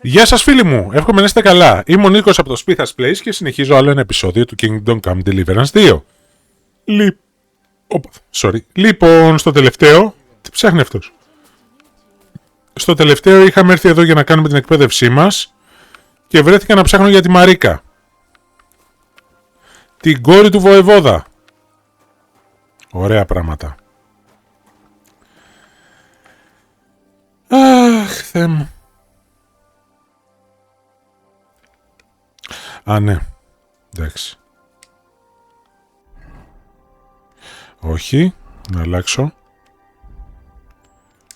Γεια σας φίλοι μου, εύχομαι να είστε καλά. Είμαι ο Νίκος από το Spithasplays και συνεχίζω άλλο ένα επεισόδιο του Kingdom Come Deliverance 2. Λοιπόν, στο τελευταίο... Τι ψάχνει αυτός? Στο τελευταίο είχαμε έρθει εδώ για να κάνουμε την εκπαίδευσή μας και βρέθηκα να ψάχνω για τη Μαρίκα, την κόρη του βοεβόδα. Ωραία πράγματα. Αχ, Θεέ μου. Α, ναι. Εντάξει. Όχι. Να αλλάξω.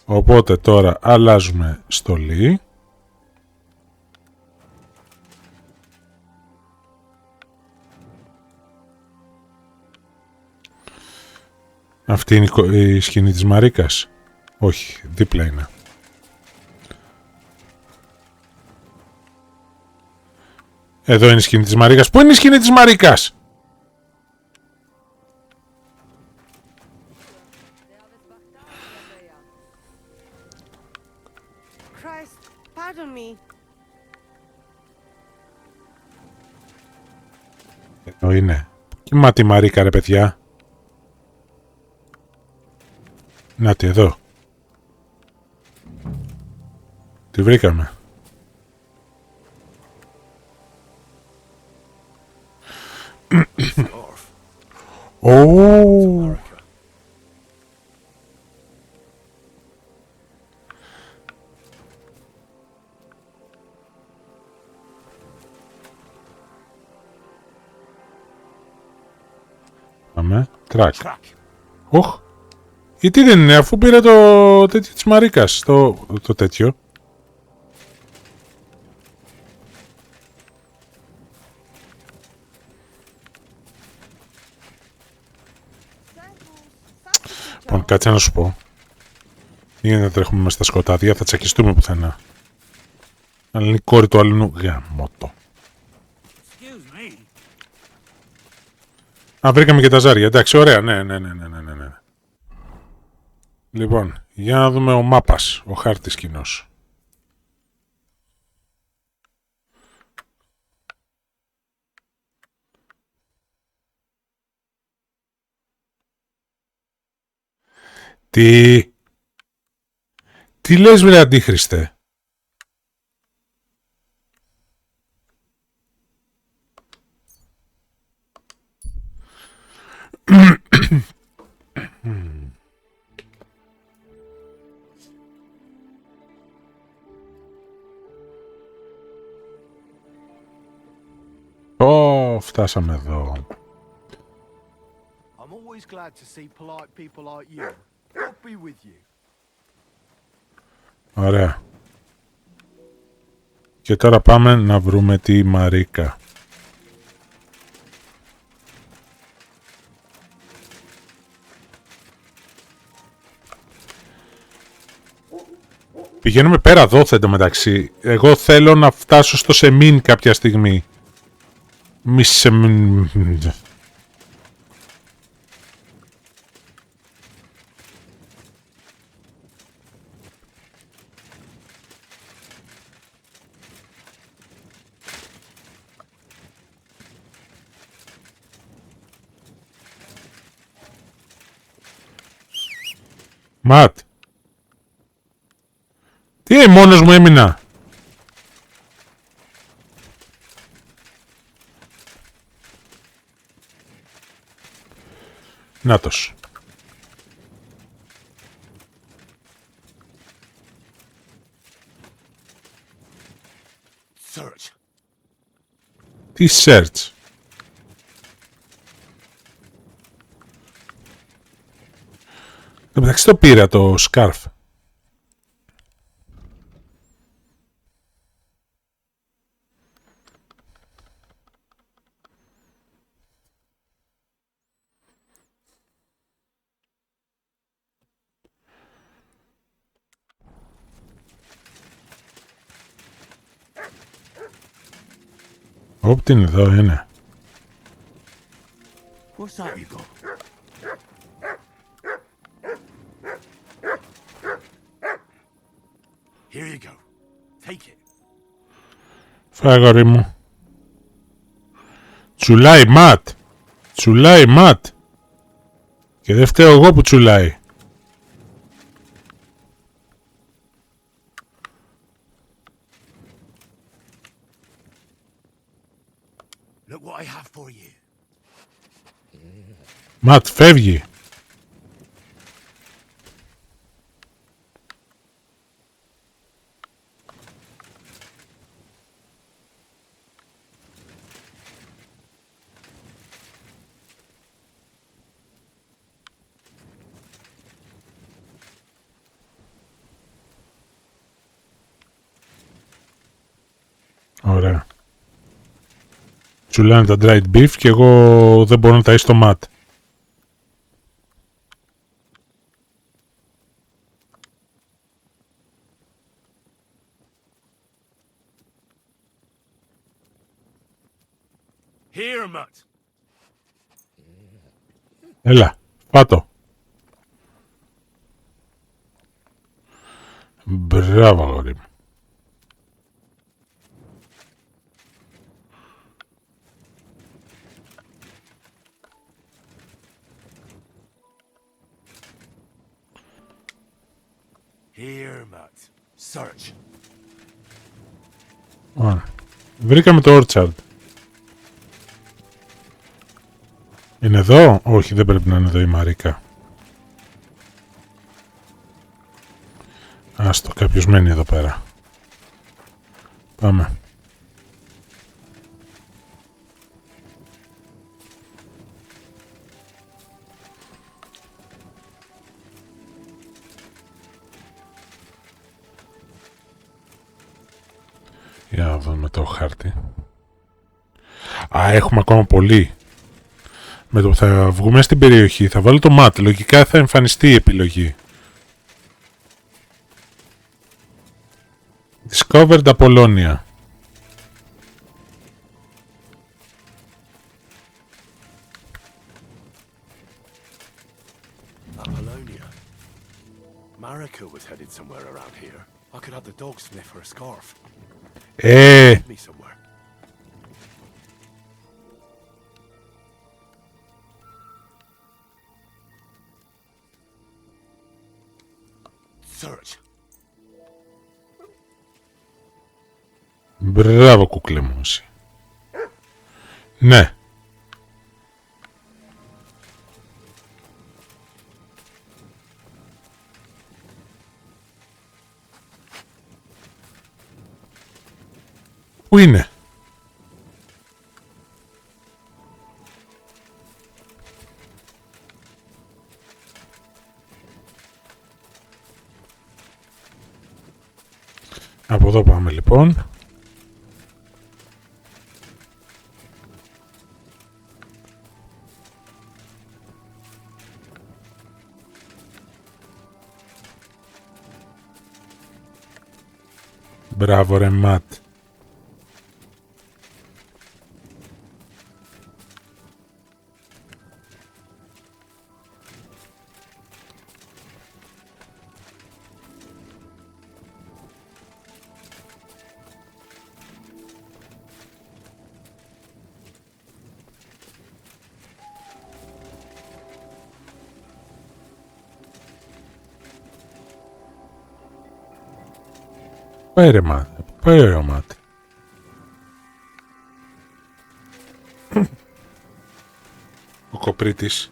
Οπότε τώρα αλλάζουμε στολή. Αυτή είναι η σκηνή της Μαρίκας. Όχι, δίπλα είναι. Εδώ είναι η σκηνή της Μαρίκας. Πού είναι η σκηνή της Μαρίκας? Εδώ είναι. Κοιμάται η Μαρίκα, ρε παιδιά. Νάτι, εδώ. Τη βρήκαμε. Oh. Πάμε. Τρακ. Οχ. Γιατί δεν είναι, αφού πήρα το τέτοιο της Μαρίκας. Το τέτοιο. Λοιπόν, κάτσε να σου πω. Είναι να τρέχουμε μέσα στα σκοτάδια, θα τσακιστούμε πουθενά. Αλλά είναι η κόρη του αλλού. Γαμώτο. Α, βρήκαμε και τα ζάρια. Εντάξει, ωραία. Ναι. Λοιπόν, για να δούμε ο μάπας, ο χάρτης κοινός. Τι λες βρε αντίχριστε? Φτάσαμε εδώ. Ωραία. Και τώρα πάμε να βρούμε τη Μαρίκα. Πηγαίνουμε πέρα, δώθε εντωμεταξύ. Εγώ θέλω να φτάσω στο Semine κάποια στιγμή. Μη Semine. Ματ. Τι, μόνος μου έμεινα? Νάτος. Search. Τι search? Εντάξει το πήρα το σκάρφ. Όπ, τι είναι εδώ, είναι. What's that you got? Here you go. Take it. Φάει, αγόρι μου. Τσουλάει ματ. Τσουλάει ματ. Και δεν φταίω εγώ που τσουλάει. Look what I have for you. Ματ, φεύγει. Ωραία. Τσουλάνε τα dried beef και εγώ δεν μπορώ να ταΐσω το ματ. Here, Mutt. Έλα, πάτω. Μπράβο, αγόρι μου. Here, Mutt. Search. Ωραία. Βρήκαμε το orchard. Είναι εδώ? Όχι, δεν πρέπει να είναι εδώ η Μαρίκα. Άστο, κάποιος μένει εδώ πέρα. Πάμε. Για να δούμε το χάρτη. Α, έχουμε ακόμα πολύ. Με το που θα βγούμε στην περιοχή θα βάλω το mat. Λογικά θα εμφανιστεί η επιλογή. Discovered Apollonia. Apollonia. Marica was headed somewhere around here. I could have the dog sniff her scarf. Lead me somewhere. Search. Μπράβο, κουκλέ μου εσύ. Ναι. Πού είναι? Από εδώ πάμε λοιπόν. Μπράβο ρε Ματ. Πέρε Ματ. Πέρε Ματ. Ο κοπρίτης.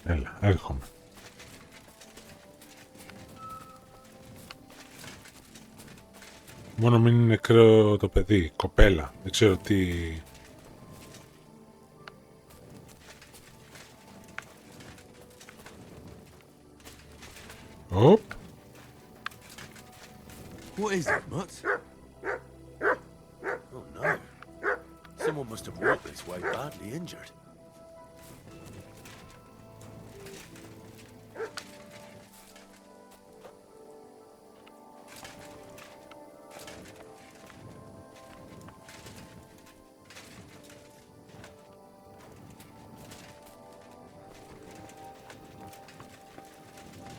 Έλα, έρχομαι. Μόνο μην είναι νεκρό το παιδί, κοπέλα. Δεν ξέρω τι... Οπ. What is it, Mutt? Someone must have walked this way badly injured.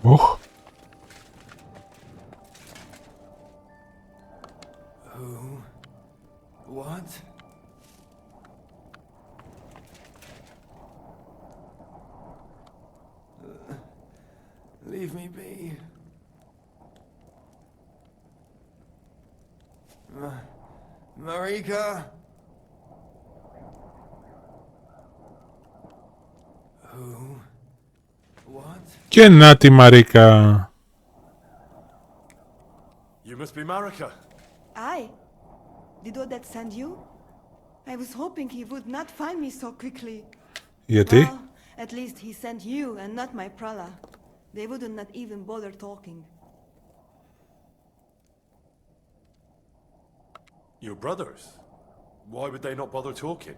Οχ. What? Leave me be. Marika? Who? What? Και να τη Μαρίκα. You must be Marika. I? Did Odette send you? I was hoping he would not find me so quickly. Γιατί? Well, at least he sent you and not my prala. They wouldn't not even bother talking. Your brothers? Why would they not bother talking?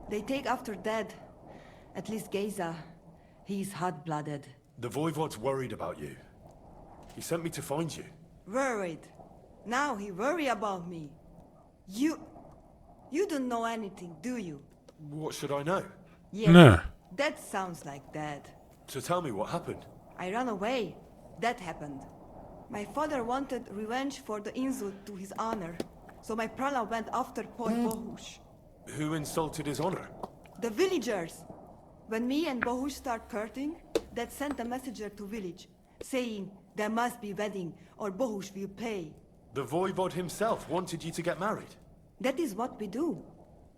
They take after dead. At least Geza. He's hot-blooded. The Voivod's worried about you. He sent me to find you. Worried. Now he worry about me. You don't know anything, do you? What should I know? Yes. Ναι. That sounds like that. So tell me what happened. I ran away. That happened. My father wanted revenge for the insult to his honor. So my prala went after poor Bohush. Who insulted his honor? The villagers. When me and Bohush start courting, that sent a messenger to village, saying there must be wedding or Bohush will pay. The Voivod himself wanted you to get married. That is what we do.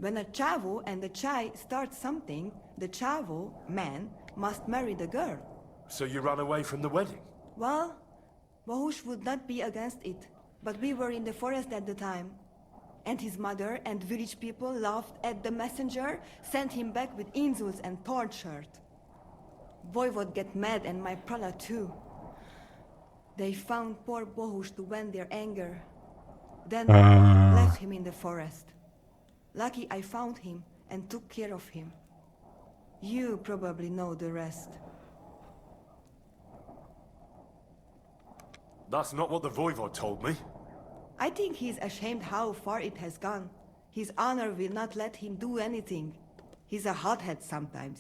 When a chavo and a chai start something, the chavo, man, must marry the girl. So you ran away from the wedding? Well, Bohush would not be against it, but we were in the forest at the time. And his mother and village people laughed at the messenger, sent him back with insults and tortured. Voivod get mad and my prala too. They found poor Bohush to vent their anger. Then left him in the forest. Lucky I found him and took care of him. You probably know the rest. That's not what the Voivod told me. I think he's ashamed how far it has gone. His honor will not let him do anything. He's a hothead sometimes.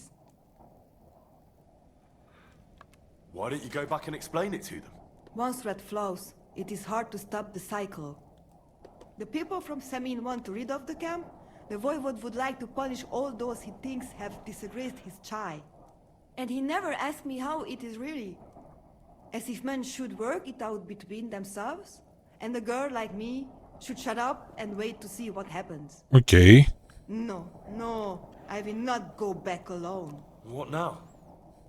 Why don't you go back and explain it to them? Once red flows, it is hard to stop the cycle. The people from Semine want to rid of the camp. The Voivod would like to punish all those he thinks have disgraced his chai. And he never asked me how it is really. As if men should work it out between themselves, and a girl like me should shut up and wait to see what happens. Okay. No, I will not go back alone. What now?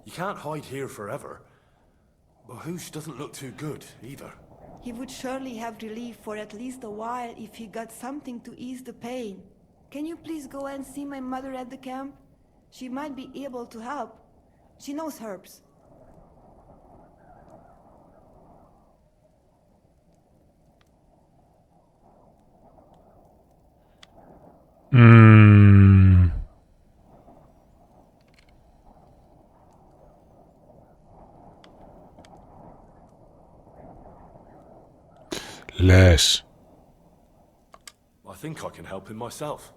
You can't hide here forever. Bahush doesn't look too good, either. He would surely have relief for at least a while if he got something to ease the pain. Can you please go and see my mother at the camp? She might be able to help. She knows herbs. Λες. I think I can help him myself.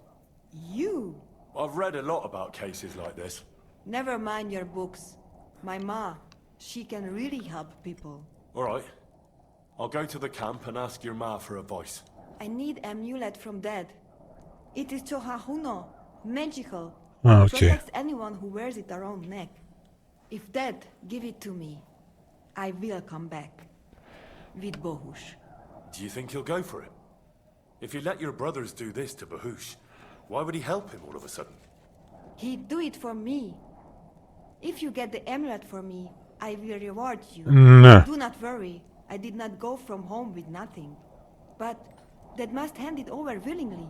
You? I've read a lot about cases like this. Never mind your books. My ma, she can really help people. All right. I'll go to the camp and ask your ma for advice. I need amulet from Dad. It is chohahuno, magical. Okay. Protects anyone who wears it around neck. If Dad give it to me, I will come back. With Bohush. Do you think he'll go for it? If you let your brothers do this to Bahush, why would he help him all of a sudden? He'd do it for me. If you get the amulet for me, I will reward you. Ναι. Do not worry, I did not go from home with nothing. But Dad must hand it over willingly,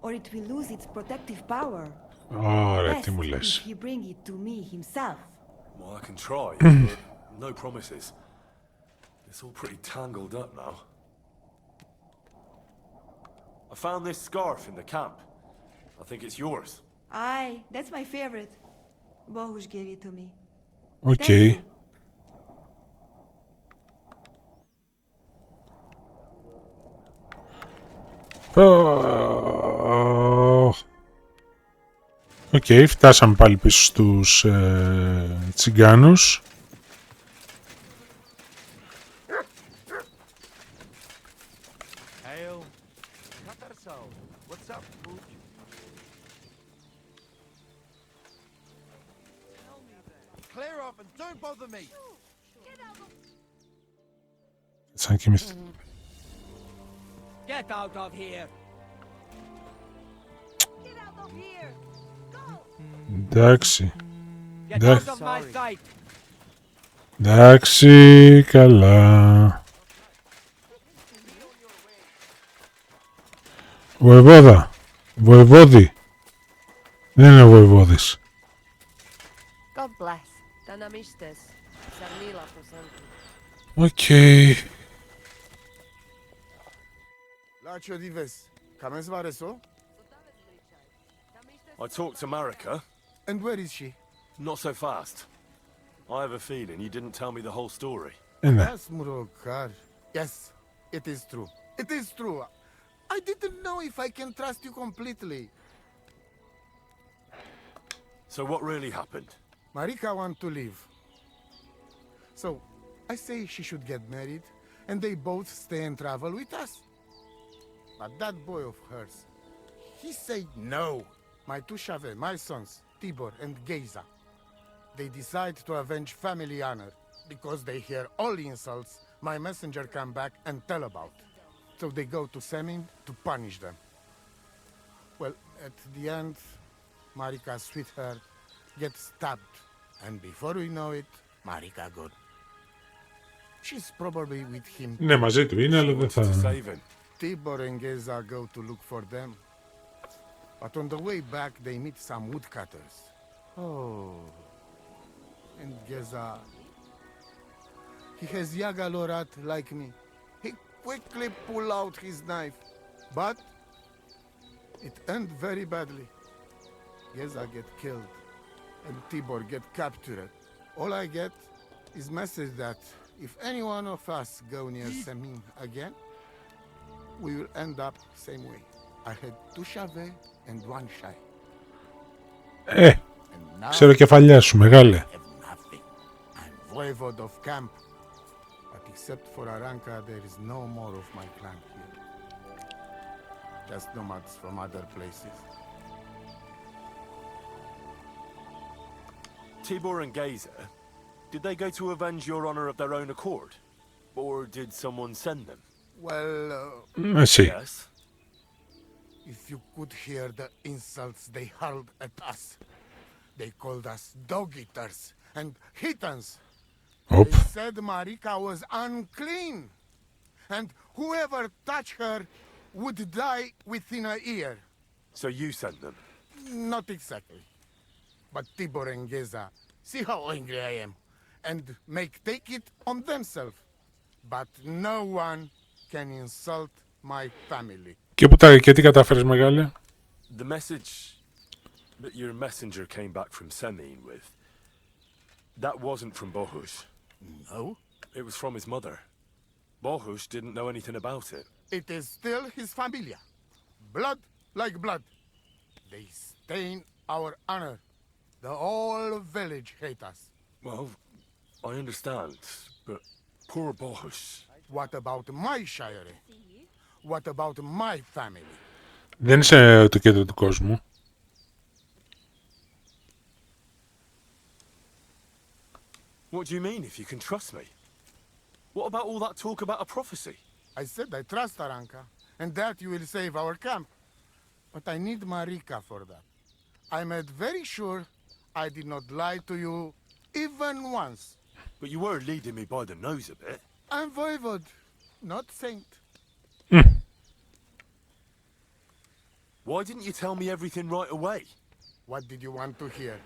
or it will lose its protective power. Ωραία, Best τι μου if λες. he bring it to me himself. Well, I can try, but no promises. It's all pretty tangled up now. I found this scarf in the camp. I think it's yours. Aye, that's my favorite. Bohush gave it to me. Οκ. Thank you. Οκ, φτάσαμε πάλι πίσω στους τσιγκάνους. Hail. What's up, Pooch? Clear off and don't bother me. Σαν κοιμηθεί. Get out of here! Get out of here! Go! Εντάξει. Get That- out of my sight! Εντάξει, καλά. Βοηβόδα. Βοηβόδη. Δεν είναι βοηβόδης. God bless. Tanamistes. Sarmila prosentu. Οκ. Lačo dives, kamen zvareso? I talked to Marika. And where is she? Not so fast. I have a feeling you didn't tell me the whole story. Ναι. Yes, Murokar. Yes, it is true. It is true. I didn't know if I can trust you completely. So what really happened? Marika want to leave. So, I say she should get married, and they both stay and travel with us. But that boy of hers, he said no. My two Shave, my sons, Tibor and Geza, they decide to avenge family honor because they hear all the insults my messenger come back and tell about. So they go to Semine to punish them. Well, at the end, Marika's sweetheart gets stabbed. And before we know it, Marika gone. She's probably with him. Ναι, μαζί του είναι, αλλά δεν To θα... save him. Tibor and Geza go to look for them. But on the way back, they meet some woodcutters. Oh. And Geza... He has Yaga Lorat like me. He quickly pull out his knife. But... it end very badly. Geza get killed. And Tibor get captured. All I get is message that if any one of us go near Semine again, we will end up same way. I had two Shave and one Shy. Ε, And now ξέρω κεφαλιά σου, μεγάλε. I have nothing. I'm voivode of camp. But except for Aranka, there is no more of my clan here. Just nomads from other places. Tibor and Gazer, did they go to avenge your honor of their own accord? Or did someone send them? Well, Εσύ. Yes. if you could hear the insults they hurled at us. They called us dog-eaters and heathens. Οπ. They said Marika was unclean. And whoever touched her would die within a year. So you sent them? Not exactly. But Tibor and Geza, see how angry I am. And take it on themselves. But no one can insult my family. Και τι κατάφερες, μεγάλε? The message that your messenger came back from Semine with, that wasn't from Bohush. No? It was from his mother. Bohush didn't know anything about it. It is still his familia. Blood like blood. They stain our honor. The whole village hate us. Well, I understand, but poor Bohush. What about my shire? What about my family? Δεν είσαι το κέντρο του κόσμου. What do you mean, if you can trust me? What about all that talk about a prophecy? I said I trust Aranka, and that you will save our camp. But I need Marika for that. I made very sure I did not lie to you even once. But you were leading me by the nose a bit. I'm voivode, not saint. Why didn't you tell me everything right away? What did you want to hear?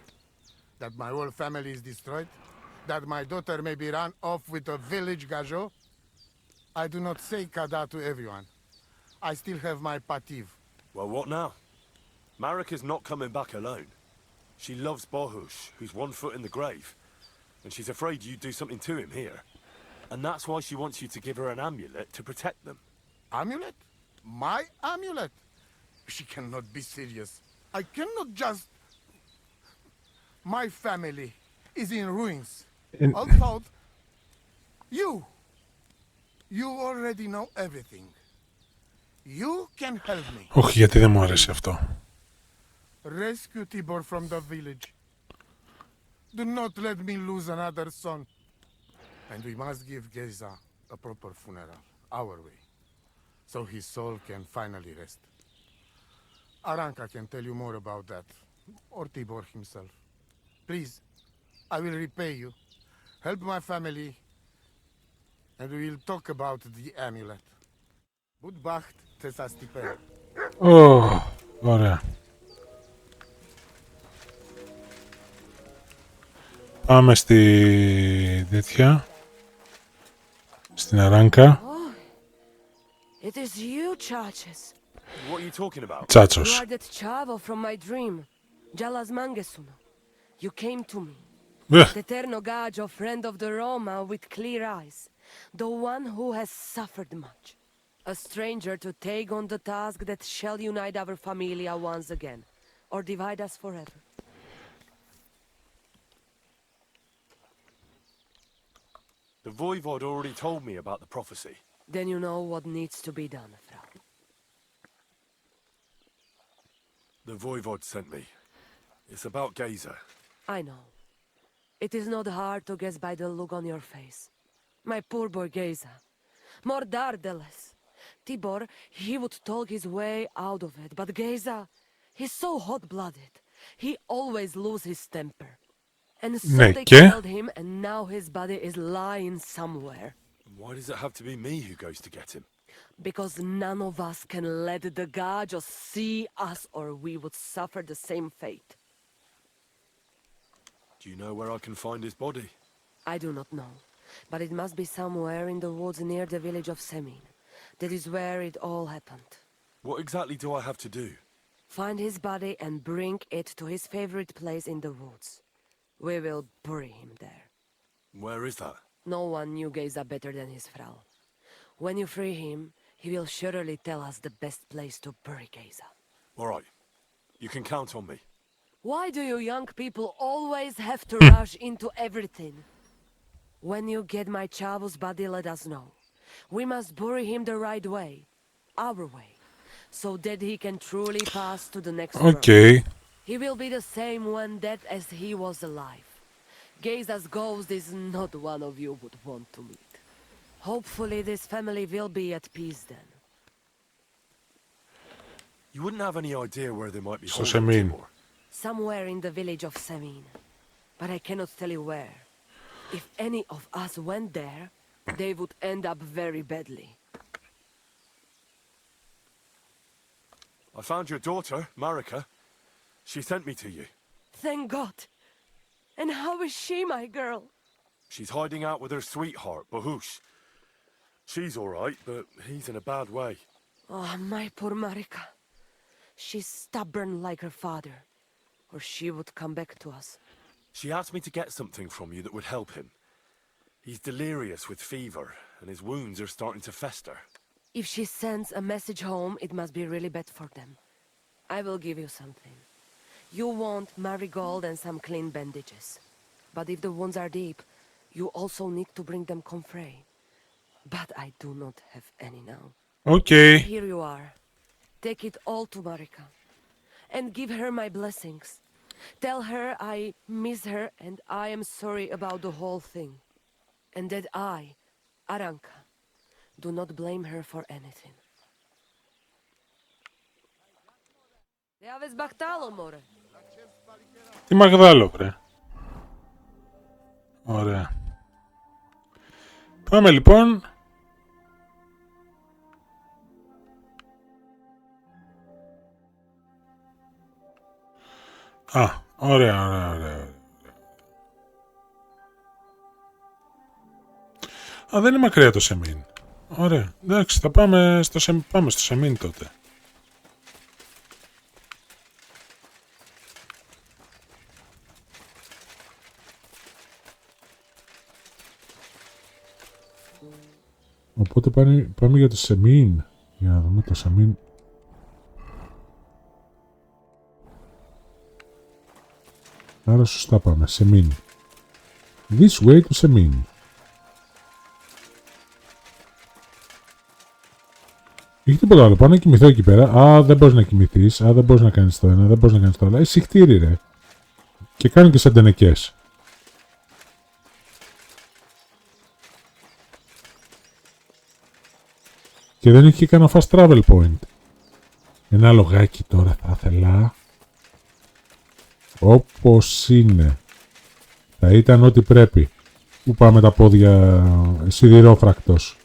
That my whole family is destroyed? That my daughter may be run off with a village gajo? I do not say kada to everyone. I still have my pativ. Well, what now? Marika's not coming back alone. She loves Bohush, who's 1 foot in the grave, and she's afraid you'd do something to him here. And that's why she wants you to give her an amulet to protect them. Amulet? My amulet? She cannot be serious. I cannot just... My family is in ruins. Although, you already know everything. You can help me. Όχι, γιατί δεν μου αρέσει αυτό. Rescue Tibor from the village. Do not let me lose another son. And we must give Geza a proper funeral, our way, so his soul can finally rest. Aranka can tell you more about that, or Tibor himself. Please, I will repay you. Help my family, and we will talk about the amulet. Good Bacht, Tesas Tiper. Ωραία. Πάμε στη τέτοια. Στην Αράνκα. It is you, Chachas. What are you talking about? You Τσάτσος. are that chavo from my dream. Jalas Mangesuno. You came to me. The Ternogaj, friend of the Roma with clear eyes. The one who has suffered much. A stranger to take on the task that shall unite our familia once again. Or divide us forever. The Voivod already told me about the prophecy. Then you know what needs to be done, Frau. The Voivod sent me. It's about Geza. I know. It is not hard to guess by the look on your face. My poor boy Geza. More dardeles. Tibor, he would talk his way out of it, but Geza, he's so hot-blooded. He always loses his temper. And so Ναι, they και? killed him, and now his body is lying somewhere. Why does it have to be me who goes to get him? Because none of us can let the god just see us, or we would suffer the same fate. Do you know where I can find his body? I do not know, but it must be somewhere in the woods near the village of Semine. That is where it all happened. What exactly do I have to do? Find his body and bring it to his favorite place in the woods. We will bury him there. Where is that? No one knew Geza better than his Frau. When you free him, he will surely tell us the best place to bury Geza. All right. You can count on me. Why do you young people always have to rush into everything? When you get my chavo's body, let us know. We must bury him the right way. Our way. So that he can truly pass to the next world. Okay. He will be the same when dead as he was alive. Geza's ghost is not one of you would want to meet. Hopefully this family will be at peace then. You wouldn't have any idea where they might be Στο holding Semine. Tibor. Somewhere in the village of Semine. But I cannot tell you where. If any of us went there, they would end up very badly. I found your daughter, Marika. She sent me to you. Thank God. And how is she, my girl? She's hiding out with her sweetheart, Bohush. She's all right, but he's in a bad way. Oh, my poor Marika. She's stubborn like her father. Or she would come back to us. She asked me to get something from you that would help him. He's delirious with fever, and his wounds are starting to fester. If she sends a message home, it must be really bad for them. I will give you something. You want marigold and some clean bandages. But if the wounds are deep, you also need to bring them comfrey. But I do not have any now. Okay. Here you are. Take it all to Marika. And give her my blessings. Tell her I miss her and I am sorry about the whole thing. And that I, Aranka, do not blame her for anything. Ja ves bahtalo, more. Τι Μαγδάλο, βρε. Ωραία. Πάμε λοιπόν. Ωραία. Δεν είναι μακριά το Semine. Ωραία. Εντάξει, θα πάμε στο Semine τότε. Οπότε πάμε για το Semine. Για να δούμε το Semine. Άρα σωστά πάμε. Semine. This way to Semine. Έχει τίποτα άλλο. Πάω να κοιμηθώ εκεί πέρα. Α, δεν μπορείς να κοιμηθείς. Α, δεν μπορείς να κάνεις το ένα. Δεν μπορείς να κάνεις το άλλο. Εσύ χτύρι ρε. Και κάνω και σαν τενεκές. Και δεν έχει κανένα fast travel point. Ένα λογάκι τώρα θα ήθελα. Όπως είναι. Θα ήταν ό,τι πρέπει. Πού πάμε τα πόδια σιδηρόφρακτος.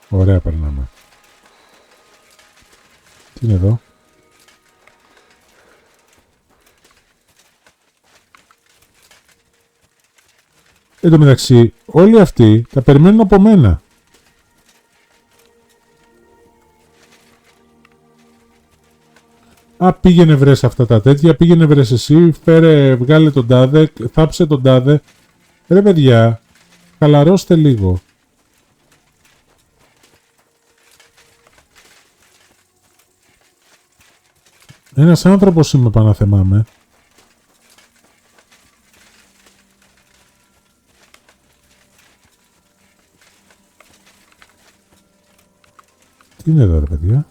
Ωραία περνάμε. Τι είναι εδώ. Εν τω μεταξύ, όλοι αυτοί τα περιμένουν από μένα. Α, πήγαινε βρες αυτά τα τέτοια, πήγαινε βρες εσύ, φέρε, βγάλε τον τάδε, θάψε τον τάδε. Ρε παιδιά, χαλαρώστε λίγο. Ένας άνθρωπος είμαι, παναθεμάμαι. Τι είναι εδώ ρε παιδιά.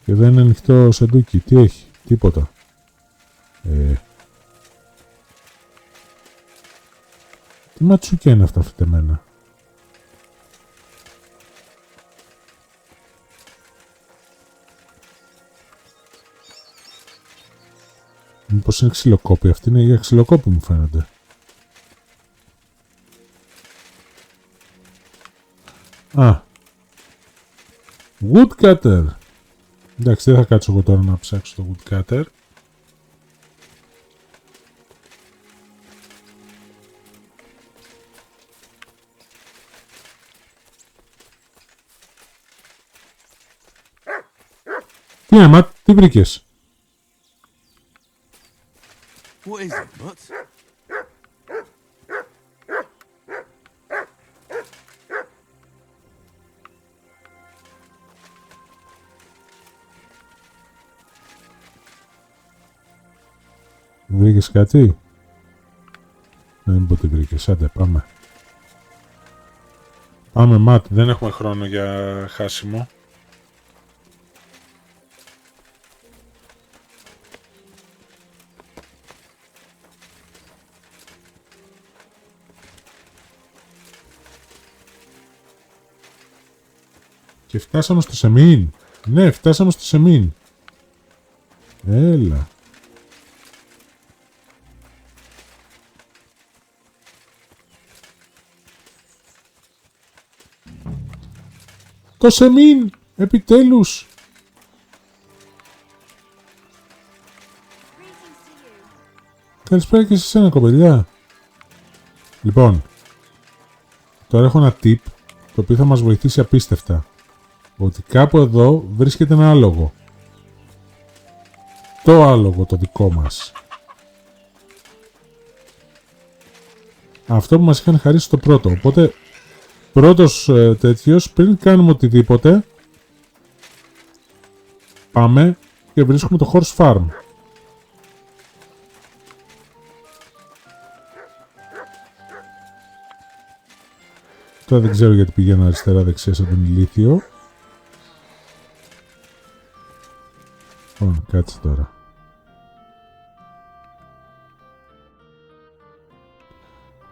Και δεν είναι ανοιχτό σεντούκι. Τι έχει. Τίποτα. Τι ματσούκια είναι αυτά φυτεμένα. Μήπως είναι ξυλοκόπη. Αυτή είναι για ξυλοκόπη μου φαίνεται. Α. Woodcutter. Εντάξει, δεν θα κάτσω εγώ τώρα να ψάξω το woodcutter. Τι είναι, Ματ, τι βρήκες? What is it, Mutt? Βρήκες κάτι? Δεν πω τι βρήκες, άντε πάμε. Πάμε Ματ, δεν έχουμε χρόνο για χάσιμο. Και φτάσαμε στο Semine. Ναι, φτάσαμε στο Semine. Έλα. Το Semine, επιτέλους. Καλησπέρα και σε εσένα, κοπελιά. Λοιπόν, τώρα έχω ένα tip το οποίο θα μας βοηθήσει απίστευτα. Ότι κάπου εδώ βρίσκεται ένα άλογο. Το άλογο το δικό μας. Αυτό που μας είχαν χαρίσει το πρώτο. Οπότε πρώτος τέτοιος, πριν κάνουμε οτιδήποτε, πάμε και βρίσκουμε το horse farm. Τώρα δεν ξέρω γιατί πηγαίνω αριστερά δεξιά σαν τον ηλίθιο. Κάτσε τώρα.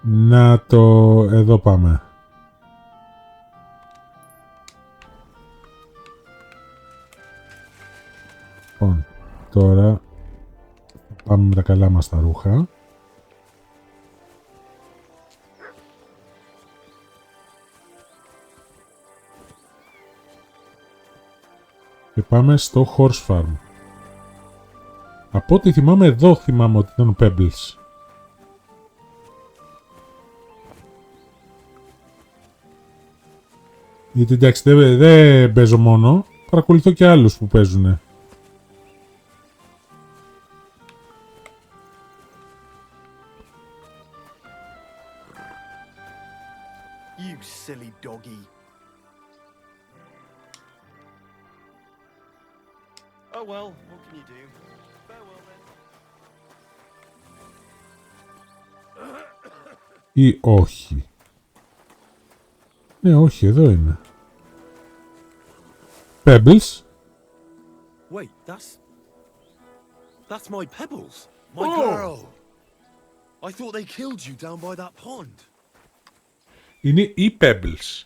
Να το... εδώ πάμε. Λοιπόν, τώρα πάμε με τα καλά μας τα ρούχα. Και πάμε στο horse farm. Από ό,τι θυμάμαι, εδώ θυμάμαι ότι ήταν ο Pebbles. Γιατί εντάξει, δεν παίζω μόνο. Παρακολουθώ και άλλους που παίζουνε. You silly doggy. Oh well, what can you do? Farewell then. Ή όχι. Ναι, όχι, εδώ είναι. Pebbles. Wait, that's my Pebbles, my girl. I thought they killed you down by that pond. Είναι η Pebbles.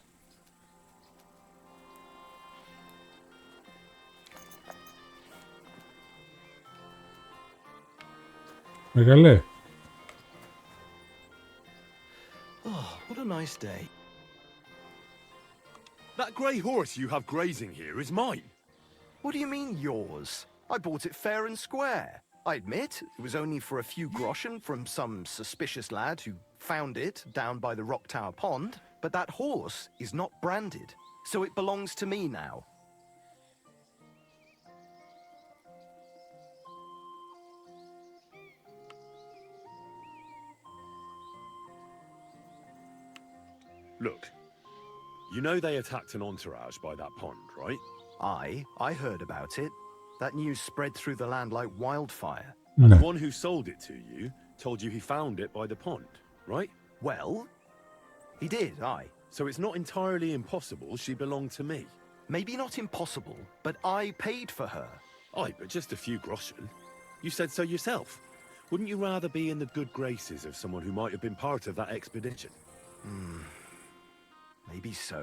Μεγαλέ. Oh, what a nice day. That grey horse you have grazing here is mine. What do you mean yours? I bought it fair and square. I admit it was only for a few groschen from some suspicious lad who found it down by the Rock Tower Pond, but that horse is not branded, so it belongs to me now. Look, you know they attacked an entourage by that pond, right? I heard about it. That news spread through the land like wildfire. And Ναι. the one who sold it to you told you he found it by the pond, right? Well, he did, aye. So it's not entirely impossible she belonged to me. Maybe not impossible, but I paid for her. Aye, but just a few groschen. You said so yourself. Wouldn't you rather be in the good graces of someone who might have been part of that expedition? Maybe so.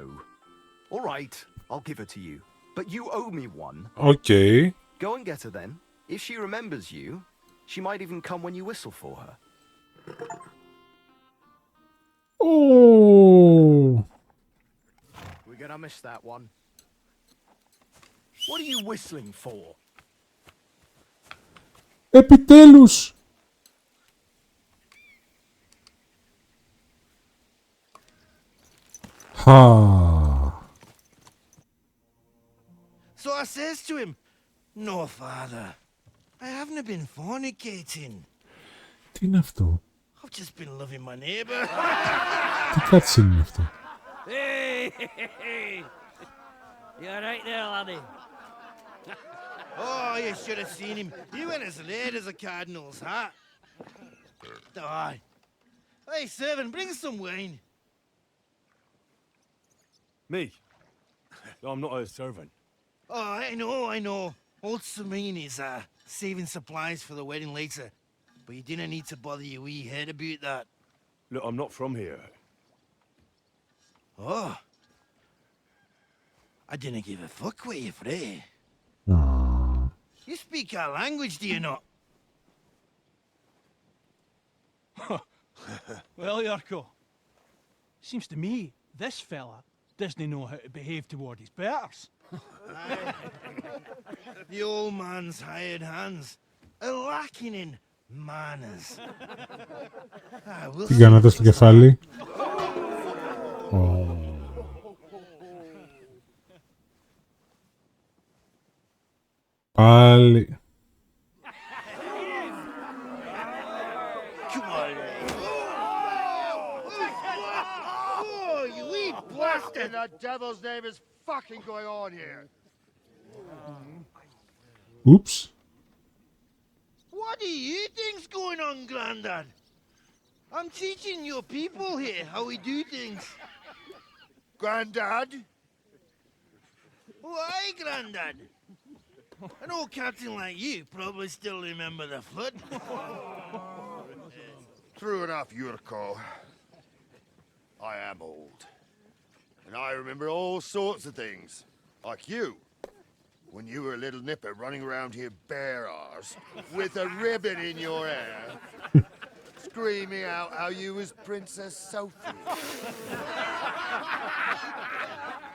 All right, I'll give her to you. But you owe me one. Okay. Go and get her then. If she remembers you, she might even come when you whistle for her. Oh. We're gonna miss that one. What are you whistling for? Επιτέλους. So I says to him, "No, father, I haven't been fornicating. Τι είναι αυτό? I've just been loving my neighbour." Τι κάτσι είναι αυτό? Hey! You're right there, laddie. Oh, you should have seen him. He went as late as a cardinal's hat. Aye. Hey, servant, bring some wine. Me? I'm not a servant. Oh, I know. Old Semine is saving supplies for the wedding later. But you didn't need to bother your wee head about that. Look, I'm not from here. Oh. I didn't give a fuck what you pray. You speak our language, do you not? Well, Yarko, seems to me this fella doesn't know how to behave toward his betters. The old man's hired hands are lacking in manners. We'll Τι κάνατε στο κεφάλι? Πάλι. Come on. Oh, you wee bastard! The devil's name is fucking going on here. Oops. What do you think's going on, Grandad? I'm teaching your people here how we do things. Grandad? Why, Grandad? An old captain like you probably still remember the foot. True enough, Yurko. I am old. And I remember all sorts of things. Like you. When you were a little nipper running around here bare arse with a ribbon in your hair, screaming out how you was Princess Sophie.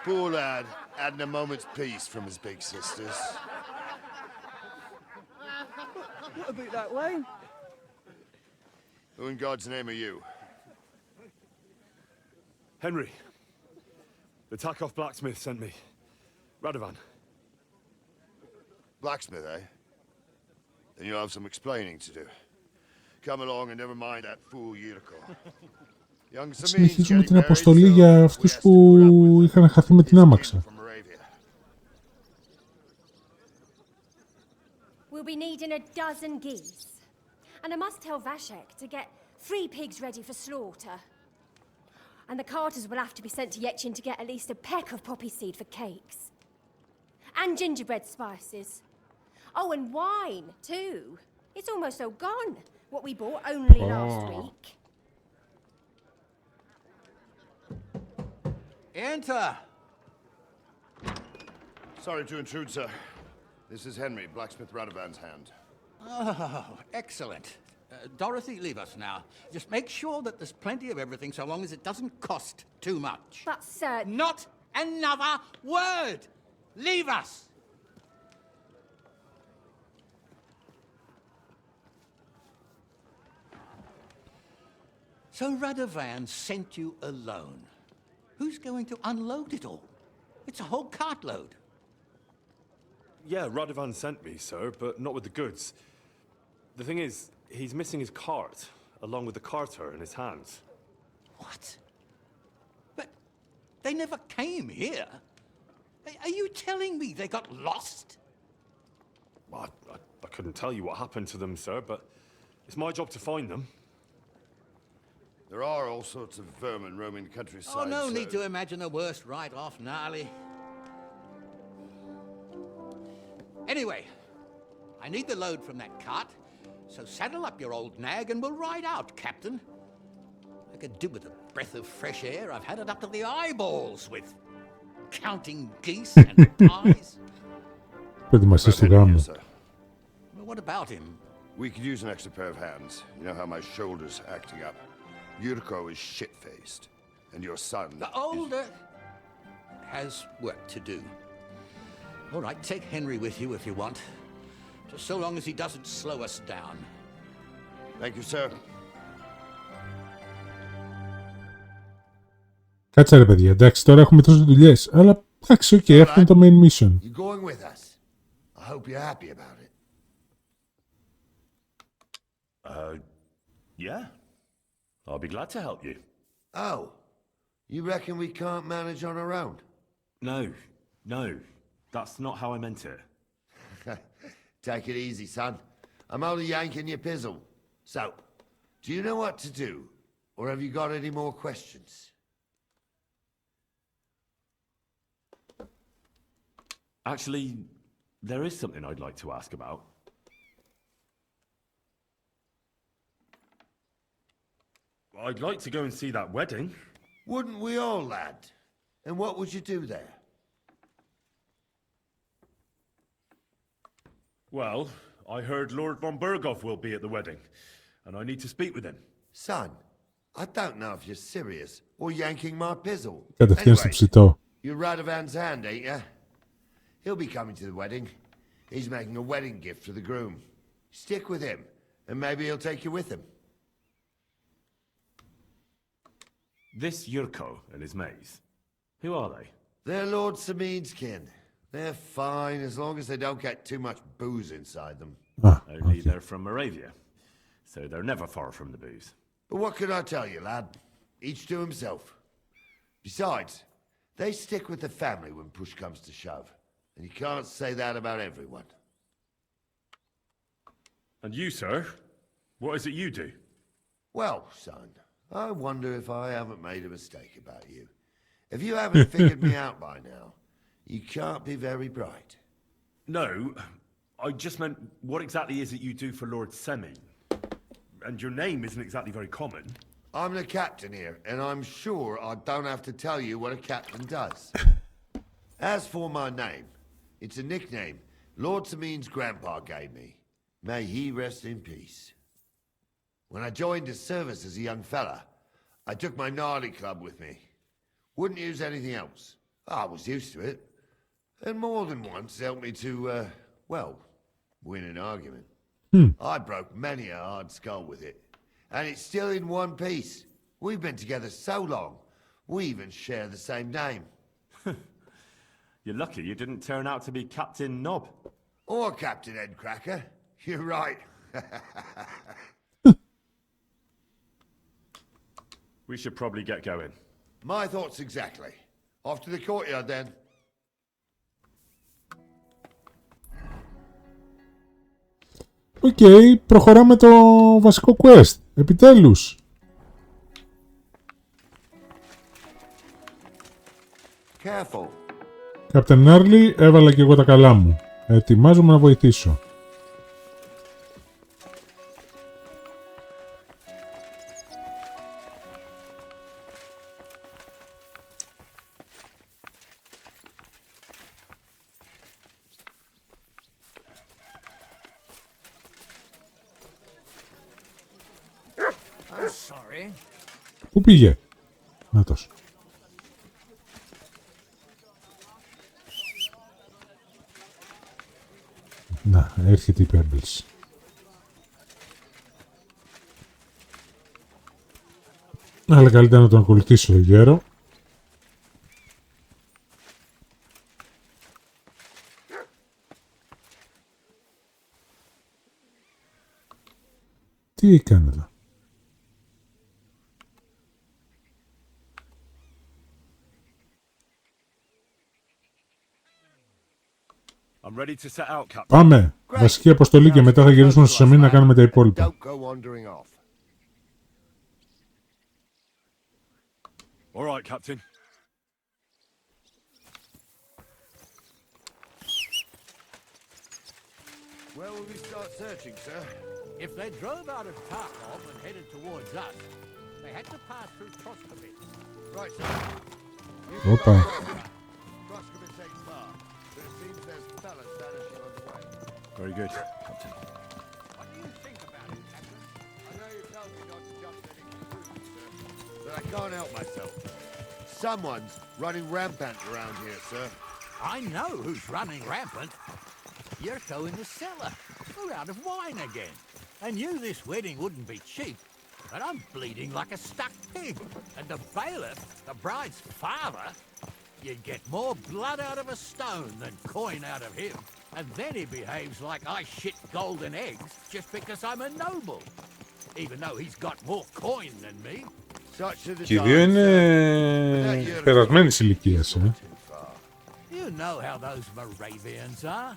Poor lad hadn't a moment's peace from his big sisters. What about that line? Who in God's name are you? Henry, The Takoff blacksmith sent me. Radovan. Blacksmith, eh? Then you'll have some explaining to do. Come along and never mind that fool Yurko. Young Semine's Συνεχίζουμε getting την married, αποστολή so για we αυτούς have to που put up with είχαν χαθεί με την his άμαξα. kin from Moravia. We'll be needing a dozen geese. And I must tell Vashek to get 3 pigs ready for slaughter. And the carters will have to be sent to Yetchin to get at least a peck of poppy seed for cakes. And gingerbread spices. Oh, and wine, too. It's almost all gone. What we bought only last week. Enter! Sorry to intrude, sir. This is Henry, blacksmith Radovan's hand. Oh, excellent. Dorothy, leave us now. Just make sure that there's plenty of everything so long as it doesn't cost too much. But, sir... Not another word! Leave us! So Radovan sent you alone. Who's going to unload it all? It's a whole cartload. Yeah, Radovan sent me, sir, but not with the goods. The thing is, he's missing his cart, along with the carter in his hands. What? But they never came here. Are you telling me they got lost? Well, I couldn't tell you what happened to them, sir, but it's my job to find them. There are all sorts of vermin roaming the countryside. Oh, no need to imagine the worst right off, Gnarly. Anyway, I need the load from that cart, so saddle up your old nag and we'll ride out, Captain. I could do with a breath of fresh air. I've had it up to the eyeballs with counting geese and pies. Προετοιμασίες του γάμου. Well, what about him? We could use an extra pair of hands. You know how my shoulder's acting up. Yurko is shit-faced, and your son... The older has work to do. All right, take Henry with you if you want. Just so long as he doesn't slow us down. Thank you, sir. Κάτσε ρε παιδιά, εντάξει, τώρα έχουμε τόσες δουλειές, αλλά εντάξει, οκ, αυτό είναι το main mission. You're going with us. I hope you're happy about it. Yeah. I'll be glad to help you. Oh, you reckon we can't manage on our own? No. That's not how I meant it. Take it easy, son. I'm only yanking your pizzle. So, do you know what to do? Or have you got any more questions? Actually, there is something I'd like to ask about. I'd like to go and see that wedding. Wouldn't we all, lad? And what would you do there? Well, I heard Lord von Berghoff will be at the wedding, and I need to speak with him. Son, I don't know if you're serious or yanking my pizzle. Κατευθείαν στο ψητό. You're Radovan's hand, ain't you? He'll be coming to the wedding. He's making a wedding gift for the groom. Stick with him, and maybe he'll take you with him. This Yurko and his mates, who are they? They're Lord Semine's kin. They're fine as long as they don't get too much booze inside them. Only they're from Moravia, so they're never far from the booze. But what can I tell you, lad? Each to himself. Besides, they stick with the family when push comes to shove. And you can't say that about everyone. And you, sir? What is it you do? Well, son, I wonder if I haven't made a mistake about you. If you haven't figured me out by now, you can't be very bright. No, I just meant, what exactly is it you do for Lord Semine? And your name isn't exactly very common. I'm the captain here, and I'm sure I don't have to tell you what a captain does. As for my name, it's a nickname Lord Semine's grandpa gave me. May he rest in peace. When I joined his service as a young fella, I took my Gnarly club with me. Wouldn't use anything else. I was used to it. And more than once helped me to, win an argument. I broke many a hard skull with it. And it's still in one piece. We've been together so long, we even share the same name. You're lucky you didn't turn out to be Captain Knob. Or Captain Headcracker. You're right. We should probably get going. My thoughts exactly. Off to the courtyard then. Οκ, προχωράμε το βασικό quest. Επιτέλους. Careful. Captain Gnarly, έβαλα και εγώ τα καλά μου. Ετοιμάζομαι να βοηθήσω. Πού πήγε? Νάτος. Να, έρχεται η Pebbles. Αλλά καλύτερα να τον ακολουθήσω γέρο. Τι έκανε εδώ? Πάμε! Βασική αποστολή και μετά θα γυρίσουμε στο Semine να κάνουμε τα υπόλοιπα. All right, Captain. Where will we start searching, sir? If they drove out of Tarkov and headed towards us, they had to pass through Troskavik. Right, sir. Όπα. Troskavik takes far, but it seems there's fellas vanishing on the way. Very good, Captain. What do you think about it, Captain? I know you told me not to jump to any conclusions, sir, but I can't help myself. Someone's running rampant around here, sir. I know who's running rampant. Yurko in the cellar. We're out of wine again. I knew this wedding wouldn't be cheap, but I'm bleeding like a stuck pig. And the bailiff, the bride's father, you'd get more blood out of a stone than coin out of him. And then he behaves like I shit golden eggs just because I'm a noble. Even though he's got more coin than me. Και οι δύο είναι περασμένης ηλικίας, You know how those Moravians are.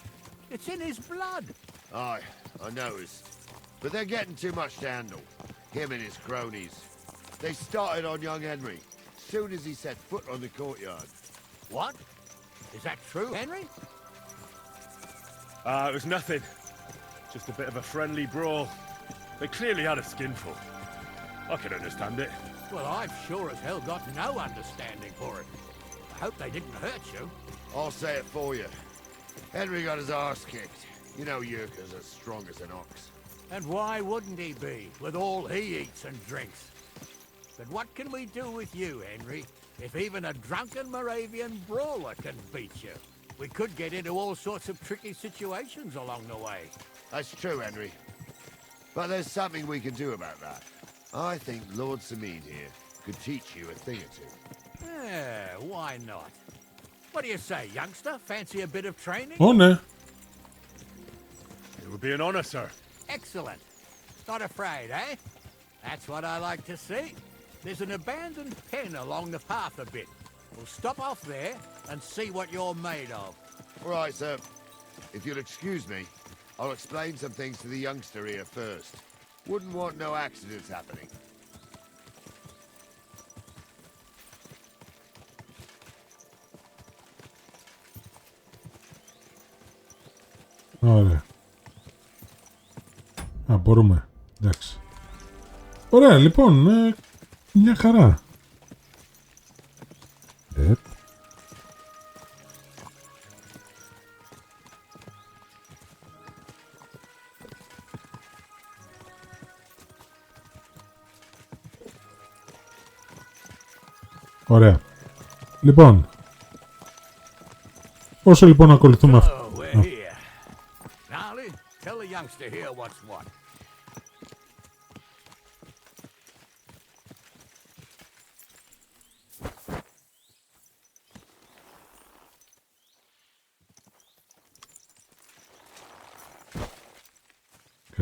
It's in his blood. Aye, I noticed. But they're getting too much to handle. Him and his cronies. They started on young Henry, soon as he set foot on the courtyard. What? Is that true, Henry? It was nothing. Just a bit of a friendly brawl. They clearly had a skinful. I can understand it. Well, I've sure as hell got no understanding for it. I hope they didn't hurt you. I'll say it for you. Henry got his arse kicked. You know Yurka's as strong as an ox. And why wouldn't he be, with all he eats and drinks? But what can we do with you, Henry, if even a drunken Moravian brawler can beat you? We could get into all sorts of tricky situations along the way. That's true, Henry. But there's something we can do about that. I think Lord Semine here could teach you a thing or two. Yeah, why not? What do you say, youngster? Fancy a bit of training? Oh, no. It would be an honor, sir. Excellent. Not afraid, eh? That's what I like to see. There's an abandoned pen along the path a bit. We'll stop off there and see what you're made of. All right, sir. If you'll excuse me, I'll explain some things to the youngster here first. Wouldn't want no accidents happening. Ωραία. Α, μπορούμε. Εντάξει. Ωραία, λοιπόν, μια χαρά. Ωραία. Λοιπόν, όσο λοιπόν ακολουθούμε αυτό. Gnarly, tell the youngster here what's what.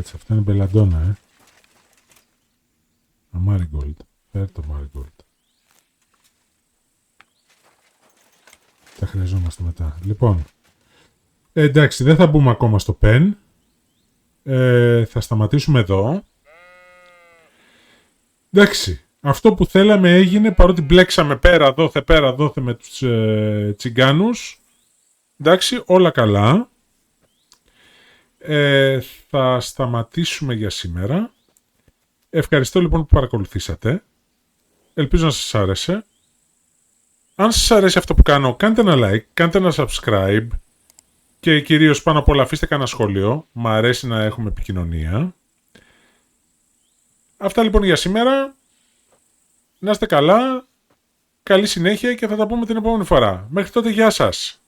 Κάτσε, αυτά είναι μπελαντόνα, Marigold. Φέρ το Marigold. Τα χρειαζόμαστε μετά. Λοιπόν, εντάξει, δεν θα μπούμε ακόμα στο pen. Θα σταματήσουμε εδώ. Εντάξει, αυτό που θέλαμε έγινε, παρότι μπλέξαμε πέρα δώθε με τους τσιγκάνους. Εντάξει, όλα καλά. Θα σταματήσουμε για σήμερα. Ευχαριστώ λοιπόν που παρακολουθήσατε. Ελπίζω να σας άρεσε. Αν σας αρέσει αυτό που κάνω, κάντε ένα like, κάντε ένα subscribe και κυρίως πάνω απ' όλα αφήστε κανένα σχόλιο. Μ' αρέσει να έχουμε επικοινωνία. Αυτά λοιπόν για σήμερα. Να είστε καλά, καλή συνέχεια και θα τα πούμε την επόμενη φορά. Μέχρι τότε, γεια σας.